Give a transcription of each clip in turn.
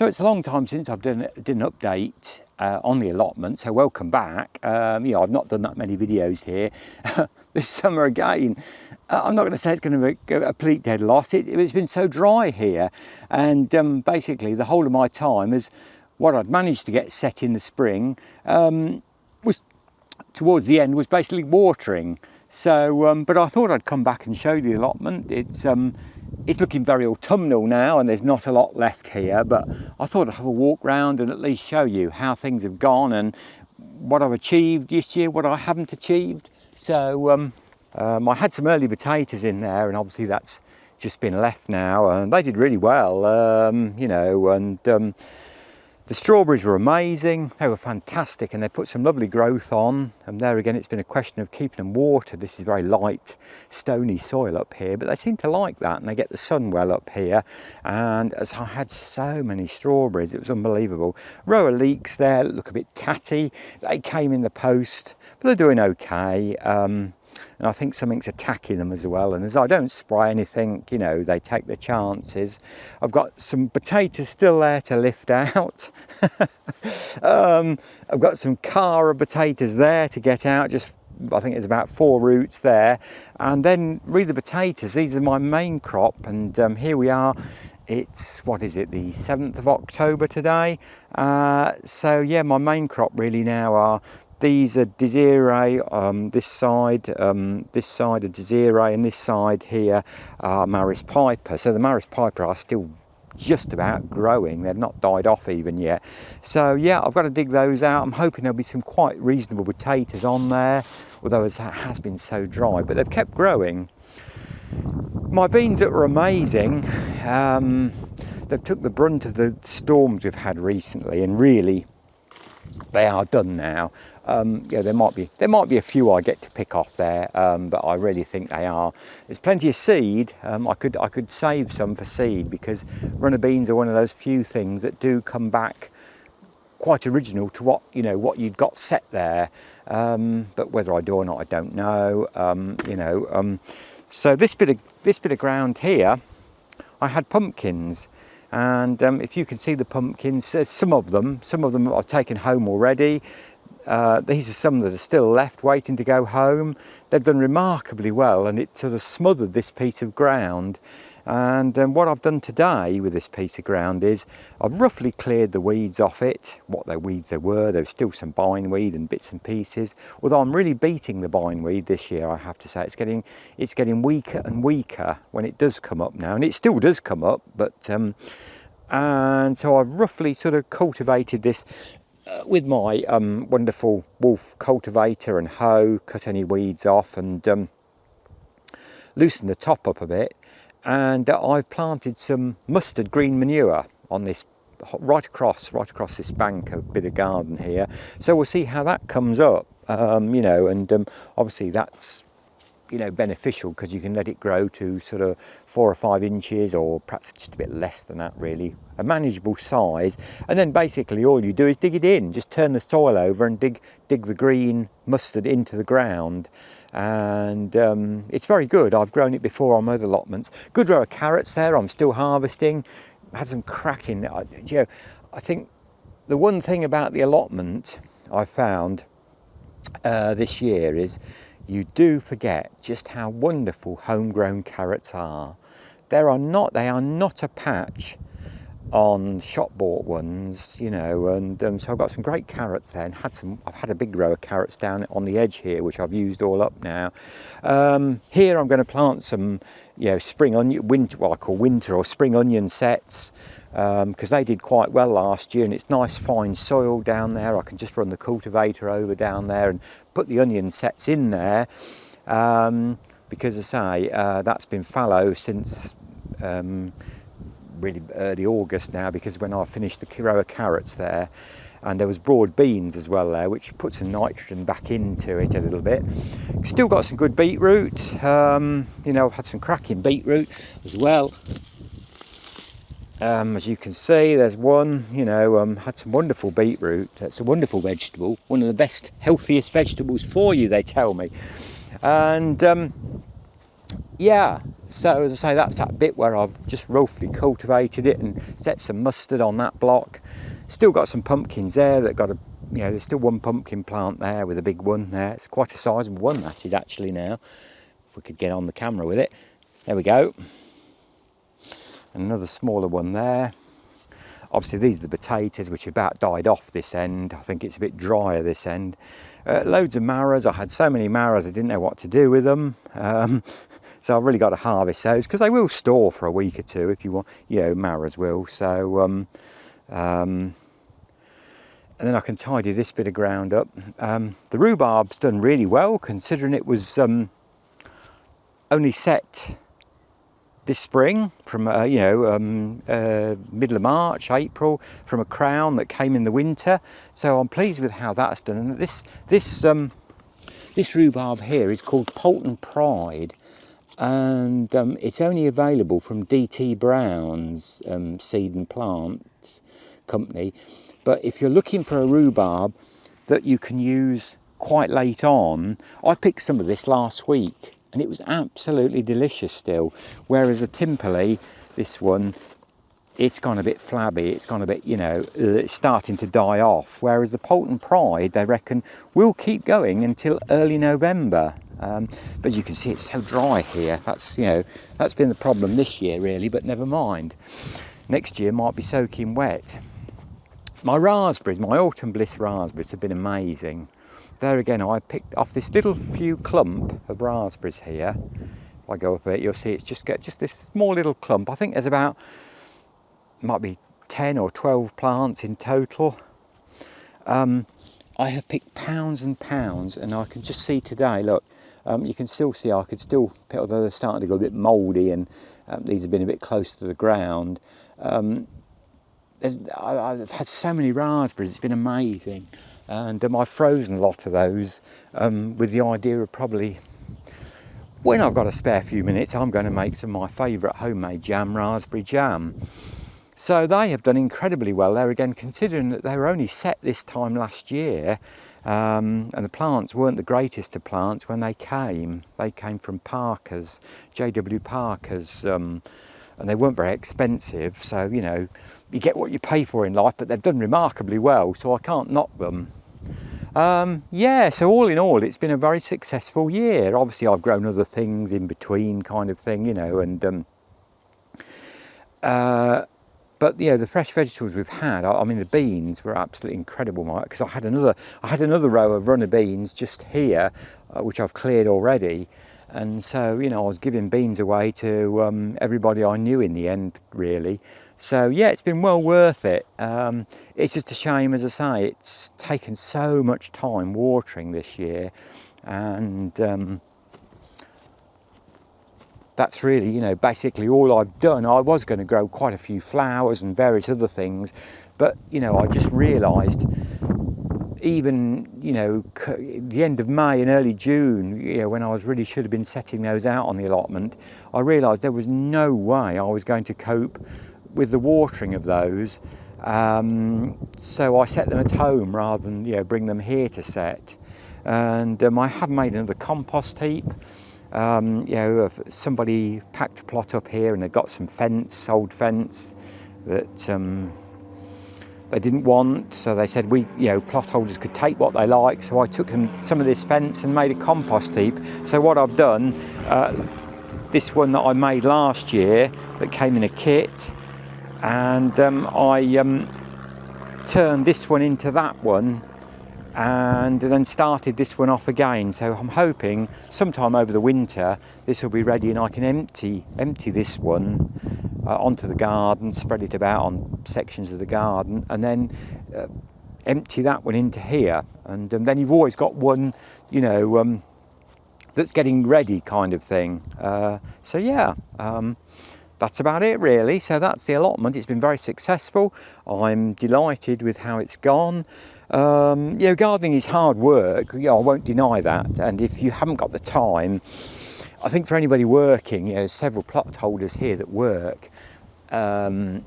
So it's a long time since I've did an update on the allotment, so welcome back. I've not done that many videos here. This summer again, I'm not going to say it's going to be a complete dead loss. It's been so dry here, and basically the whole of my time is what I'd managed to get set in the spring was towards the end was basically watering. So, but I thought I'd come back and show you the allotment. It's looking very autumnal now and there's not a lot left here, but I thought I'd have a walk round and at least show you how things have gone and what I've achieved this year, what I haven't achieved. So I had some early potatoes in there, and obviously that's just been left now, and they did really well, the strawberries were amazing, they were fantastic, and they put some lovely growth on. And there again, it's been a question of keeping them watered. This is very light, stony soil up here, but they seem to like that, and they get the sun well up here. And as I had so many strawberries, it was unbelievable. Row of leeks there that look a bit tatty. They came in the post, but they're doing okay. And I think something's attacking them as well. And as I don't spray anything, they take their chances. I've got some potatoes still there to lift out. I've got some Cara potatoes there to get out. I think it's about 4 roots there. And then really the potatoes, these are my main crop. And here we are. It's, the 7th of October today. So yeah, my main crop really now are, these are Desiree, this side are Desiree, and this side here are Maris Piper. So the Maris Piper are still just about growing. They've not died off even yet. So yeah, I've got to dig those out. I'm hoping there'll be some quite reasonable potatoes on there, although it has been so dry, but they've kept growing. My beans that were amazing, they've took the brunt of the storms we've had recently, and really they are done now. There might be a few I get to pick off there, but I really think they are. There's plenty of seed. I could save some for seed, because runner beans are one of those few things that do come back quite original to what you'd got set there. But whether I do or not, I don't know. So this bit of ground here, I had pumpkins. And if you can see the pumpkins, some of them I've taken home already. These are some that are still left waiting to go home. They've done remarkably well, and it sort of smothered this piece of ground. And what I've done today with this piece of ground is I've roughly cleared the weeds off it, what their weeds there were. There was still some bindweed and bits and pieces, although I'm really beating the bindweed this year, I have to say. It's getting weaker and weaker when it does come up now, and it still does come up, but and so I've roughly sort of cultivated this with my wonderful Wolf cultivator and hoe, cut any weeds off and loosened the top up a bit. And I've planted some mustard green manure on this right across this bank, a bit of garden here. So we'll see how that comes up, obviously that's beneficial, because you can let it grow to sort of 4 or 5 inches, or perhaps just a bit less than that, really, a manageable size. And then basically all you do is dig it in, just turn the soil over and dig the green mustard into the ground. And it's very good. I've grown it before on other allotments. Good row of carrots there, I'm still harvesting. Had some cracking. I think the one thing about the allotment I found this year is you do forget just how wonderful homegrown carrots are. They are not a patch on shop bought ones, and so I've got some great carrots there, and I've had a big row of carrots down on the edge here, which I've used all up now. Here I'm going to plant some spring onion, what I call winter or spring onion sets, because they did quite well last year, and it's nice fine soil down there. I can just run the cultivator over down there and put the onion sets in there, because as I say, that's been fallow since really early August now, because when I finished the row of carrots there, and there was broad beans as well there, which put some nitrogen back into it a little bit. Still got some good beetroot. I've had some cracking beetroot as well. As you can see, there's one, had some wonderful beetroot. It's a wonderful vegetable, one of the best, healthiest vegetables for you, they tell me. And yeah, so as I say, that's that bit where I've just roughly cultivated it and set some mustard on that block. Still got some pumpkins there that got a, there's still one pumpkin plant there with a big one there. It's quite a sizable one, that is actually now. If we could get on the camera with it. There we go. Another smaller one there. Obviously these are the potatoes, which have about died off this end. I think it's a bit drier this end. Loads of marrows. I had so many marrows I didn't know what to do with them. So I've really got to harvest those because they will store for a week or two if you want, marrows will. So, and then I can tidy this bit of ground up. The rhubarb's done really well considering it was only set this spring from middle of March, April, from a crown that came in the winter. So I'm pleased with how that's done. And this rhubarb here is called Poulton Pride, and it's only available from DT Brown's Seed and Plants company. But if you're looking for a rhubarb that you can use quite late on, I picked some of this last week. And it was absolutely delicious still. Whereas the Timperley, this one, it's gone a bit flabby. It's gone a bit, it's starting to die off. Whereas the Poulton Pride, they reckon, will keep going until early November. But as you can see, it's so dry here. That's been the problem this year, really, but never mind. Next year might be soaking wet. My raspberries, my Autumn Bliss raspberries have been amazing. There again, I picked off this little few clump of raspberries here. If I go up a bit, you'll see it's just this small little clump. I think there's about, might be 10 or 12 plants in total. I have picked pounds and pounds, and I can just see today, look, you can still see I could still pick, although they're starting to go a bit mouldy and these have been a bit close to the ground. I've had so many raspberries, it's been amazing. And I've frozen a lot of those with the idea of probably, when I've got a spare few minutes, I'm going to make some of my favourite homemade jam, raspberry jam. So they have done incredibly well there again, considering that they were only set this time last year, and the plants weren't the greatest of plants when they came. They came from Parker's, J.W. Parker's, and they weren't very expensive. So, you get what you pay for in life, but they've done remarkably well, so I can't knock them. So all in all, it's been a very successful year. Obviously, I've grown other things in between, kind of thing, but the fresh vegetables we've had, I mean, the beans were absolutely incredible, Mike, because I had another row of runner beans just here, which I've cleared already. And so, I was giving beans away to everybody I knew in the end, really. So, yeah, it's been well worth it. It's just a shame, as I say, it's taken so much time watering this year. And that's really, basically all I've done. I was going to grow quite a few flowers and various other things. But, I just realised even, the end of May and early June, when I should have been setting those out on the allotment, I realised there was no way I was going to cope with the watering of those. So I set them at home rather than, bring them here to set. And I have made another compost heap. Somebody packed a plot up here and they've got some old fence that they didn't want, so they said plot holders could take what they like. So I took some of this fence and made a compost heap. So what I've done, this one that I made last year that came in a kit, and I turned this one into that one, and then started this one off again. So I'm hoping sometime over the winter this will be ready and I can empty this one onto the garden, spread it about on sections of the garden, and then empty that one into here. And then you've always got one, that's getting ready, kind of thing. That's about it, really. So that's the allotment. It's been very successful. I'm delighted with how it's gone. Gardening is hard work. I won't deny that. And if you haven't got the time, I think for anybody working, there's several plot holders here that work, and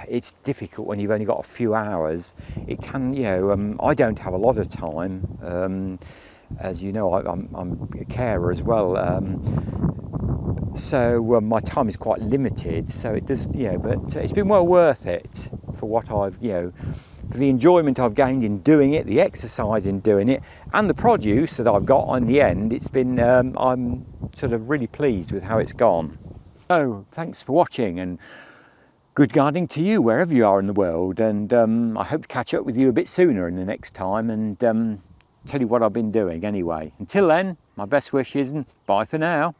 it's difficult when you've only got a few hours. It can, I don't have a lot of time. as you know, I'm a carer as well. So my time is quite limited, so it does, but it's been well worth it for what I've, for the enjoyment I've gained in doing it, the exercise in doing it, and the produce that I've got on the end. It's been, I'm sort of really pleased with how it's gone. So thanks for watching, and good gardening to you wherever you are in the world, and I hope to catch up with you a bit sooner in the next time and tell you what I've been doing anyway. Until then, my best wishes and bye for now.